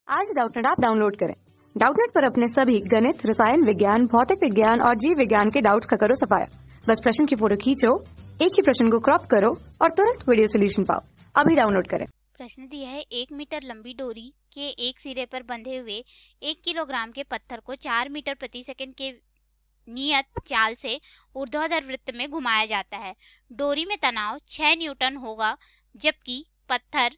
आज Doubtnut app download करें। Doubtnut पर अपने सभी गणित, रसायन विज्ञान, भौतिक विज्ञान और जीव विज्ञान के डाउट्स का करो सफाया। बस प्रश्न की फोटो खींचो, एक ही प्रश्न को क्रॉप करो और तुरंत वीडियो सोल्यूशन पाओ। अभी डाउनलोड करें। प्रश्न दिया है 1 मीटर लंबी डोरी के एक सिरे पर बंधे हुए 1 किलोग्राम के पत्थर को 4 मीटर प्रति सेकंड के नियत चाल से ऊर्ध्वाधर वृत्त में घुमाया जाता है। डोरी में तनाव 6 न्यूटन होगा, जबकि पत्थर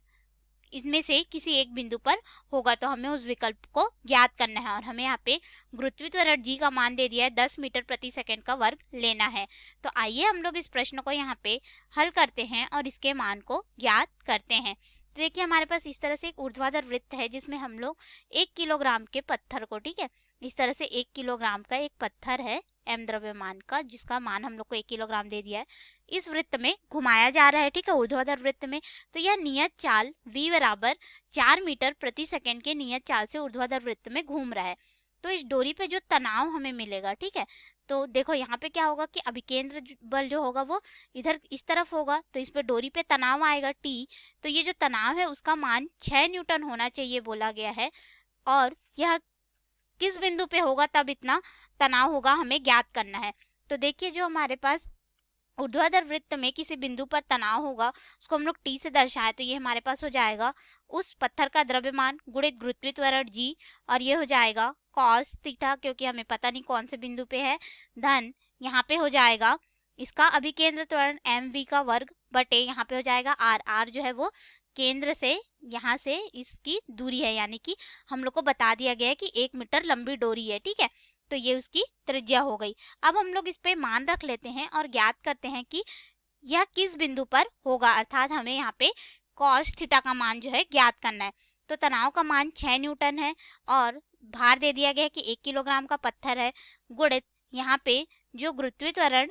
इसमें से किसी एक बिंदु पर होगा। तो हमें उस विकल्प को ज्ञात करना है और हमें यहाँ पे गुरुत्वीय त्वरण जी का मान दे दिया है 10 मीटर प्रति सेकंड का वर्ग लेना है। तो आइए हम लोग इस प्रश्न को यहाँ पे हल करते हैं और इसके मान को ज्ञात करते हैं। तो देखिए हमारे पास इस तरह से एक ऊर्ध्वाधर वृत्त है जिसमें हम लोग 1 किलोग्राम के पत्थर को, ठीक है, इस तरह से 1 किलोग्राम का एक पत्थर है m द्रव्यमान का, जिसका मान हम लोग को 1 किलोग्राम दे दिया है, इस वृत्त में घुमाया जा रहा है, ठीक है, ऊर्ध्वाधर वृत्त में। तो यह नियत चाल v बराबर 4 मीटर प्रति सेकंड के नियत चाल से ऊर्ध्वाधर वृत्त में घूम रहा है। तो इस डोरी पे जो तनाव हमें मिलेगा, ठीक है, तो देखो यहाँ पे क्या होगा कि अभिकेंद्र बल जो होगा वो इधर इस तरफ होगा, तो इस पे डोरी पे तनाव आएगा T। तो ये जो तनाव है उसका मान 6 न्यूटन होना चाहिए बोला गया है, और यह किस बिंदु पे होगा तब इतना तनाव होगा हमें ज्ञात करना है। तो देखिए जो हमारे पास ऊर्ध्वाधर वृत्त में किसी बिंदु पर तनाव होगा उसको हम लोग T से दर्शाए, तो ये हमारे पास हो जाएगा उस पत्थर का द्रव्यमान गुणित गुरुत्वीय त्वरण G, और ये हो जाएगा cos थीटा, क्योंकि हमें पता नहीं कौन से बिंदु पे है, धन यहाँ पे हो जाएगा इसका अभिकेंद्र त्वरण mv का वर्ग बटे यहाँ पे हो जाएगा r जो है वो केंद्र से यहाँ से इसकी दूरी है, यानी कि हम लोग को बता दिया गया है कि 1 मीटर लंबी डोरी है, ठीक है, तो ये उसकी त्रिज्या हो गई। अब हम लोग इस पे मान रख लेते हैं और ज्ञात करते हैं कि यह किस बिंदु पर होगा, अर्थात हमें यहाँ पे cos थीटा का मान जो है ज्ञात करना है। तो तनाव का मान 6 न्यूटन है और भार दे दिया गया है कि 1 किलोग्राम का पत्थर है, गुणित यहाँ पे जो गुरुत्वीय त्वरण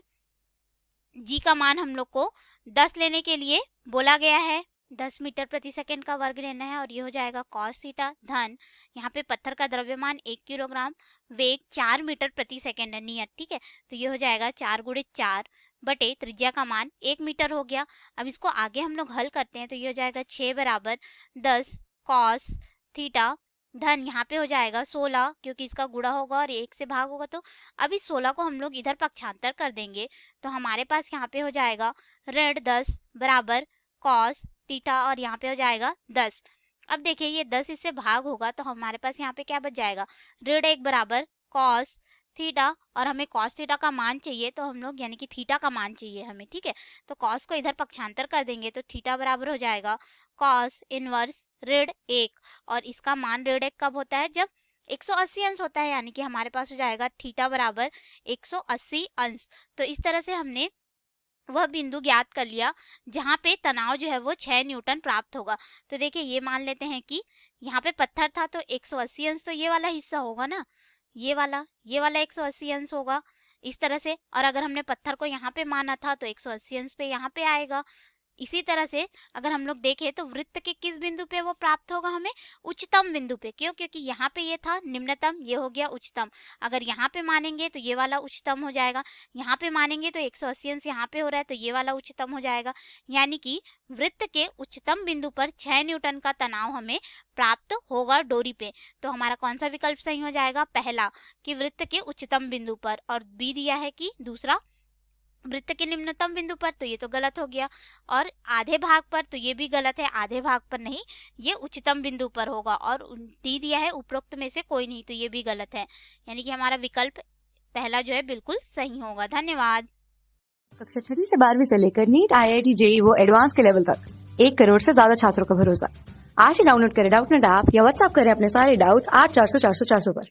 जी का मान हम लोग को 10 लेने के लिए बोला गया है, 10 मीटर प्रति सेकंड का वर्ग लेना है, और ये हो जाएगा cos थीटा धन यहाँ पे पत्थर का द्रव्यमान 1 किलोग्राम, वेग 4 मीटर प्रति सेकंड है नियत, ठीक है, तो ये हो जाएगा 4 गुणित 4 बटे त्रिज्या का मान 1 मीटर हो गया। अब इसको आगे हम लोग हल करते हैं, तो ये हो जाएगा 6 बराबर 10 cos थीटा धन यहाँ पे हो जाएगा 16, क्योंकि इसका गुणा होगा और 1 से भाग होगा, तो अब इस 16 को हम लोग इधर पक्षांतर कर देंगे, तो हमारे पास यहाँ पे हो जाएगा ऋण 10 बराबर cos थीटा, और यहाँ पे हो जाएगा 10। अब देखिए ये 10 इससे भाग होगा तो हमारे पास यहाँ पे क्या बच जाएगा, ऋण 1 बराबर cos थीटा, और हमें cos थीटा का मान चाहिए, तो हम लोग यानी कि थीटा का मान चाहिए हमें, ठीक है, तो cos को इधर पक्षांतर कर देंगे, तो थीटा बराबर हो जाएगा cos इनवर्स ऋण 1, और इसका मान ऋण 1 कब होता है, जब 180 अंश होता है, यानी कि हमारे पास हो जाएगा थीटा बराबर 180 अंश। तो इस तरह से हमने वह बिंदु ज्ञात कर लिया जहाँ पे तनाव जो है वो 6 न्यूटन प्राप्त होगा। तो देखिए ये मान लेते हैं कि यहाँ पे पत्थर था तो 180 अंश तो ये वाला हिस्सा होगा ना, ये वाला 180 अंश होगा इस तरह से, और अगर हमने पत्थर को यहाँ पे माना था तो 180 अंश पे यहाँ पे आएगा। इसी तरह से अगर हम लोग देखें तो वृत्त के किस बिंदु पे वो प्राप्त होगा हमें, उच्चतम बिंदु पे, क्यों, क्योंकि यहाँ पे ये था निम्नतम, ये हो गया उच्चतम। अगर यहाँ पे मानेंगे तो ये वाला उच्चतम हो जाएगा, यहाँ पे मानेंगे तो 180 अंश यहाँ पे हो रहा है तो ये वाला उच्चतम हो जाएगा, यानी कि वृत्त के उच्चतम बिंदु पर 6 न्यूटन का तनाव हमें प्राप्त होगा डोरी पे। तो हमारा कौन सा विकल्प सही हो जाएगा, पहला कि वृत्त के उच्चतम बिंदु पर, और बी दिया है कि दूसरा वृत्त के निम्नतम बिंदु पर, तो ये तो गलत हो गया, और आधे भाग पर, तो ये भी गलत है, आधे भाग पर नहीं, ये उच्चतम बिंदु पर होगा, और डी दिया है उपरोक्त में से कोई नहीं, तो ये भी गलत है, यानी कि हमारा विकल्प पहला जो है बिल्कुल सही होगा। धन्यवाद। कक्षा 6 से 12वीं से लेकर नीट, IIT, JEE वो एडवांस के लेवल तक 1 करोड़ से ज्यादा छात्रों का भरोसा। आज ही डाउनलोड करें डाउटनेट ऐप या व्हाट्सएप करें अपने सारे डाउट्स 8400 400 400 पर।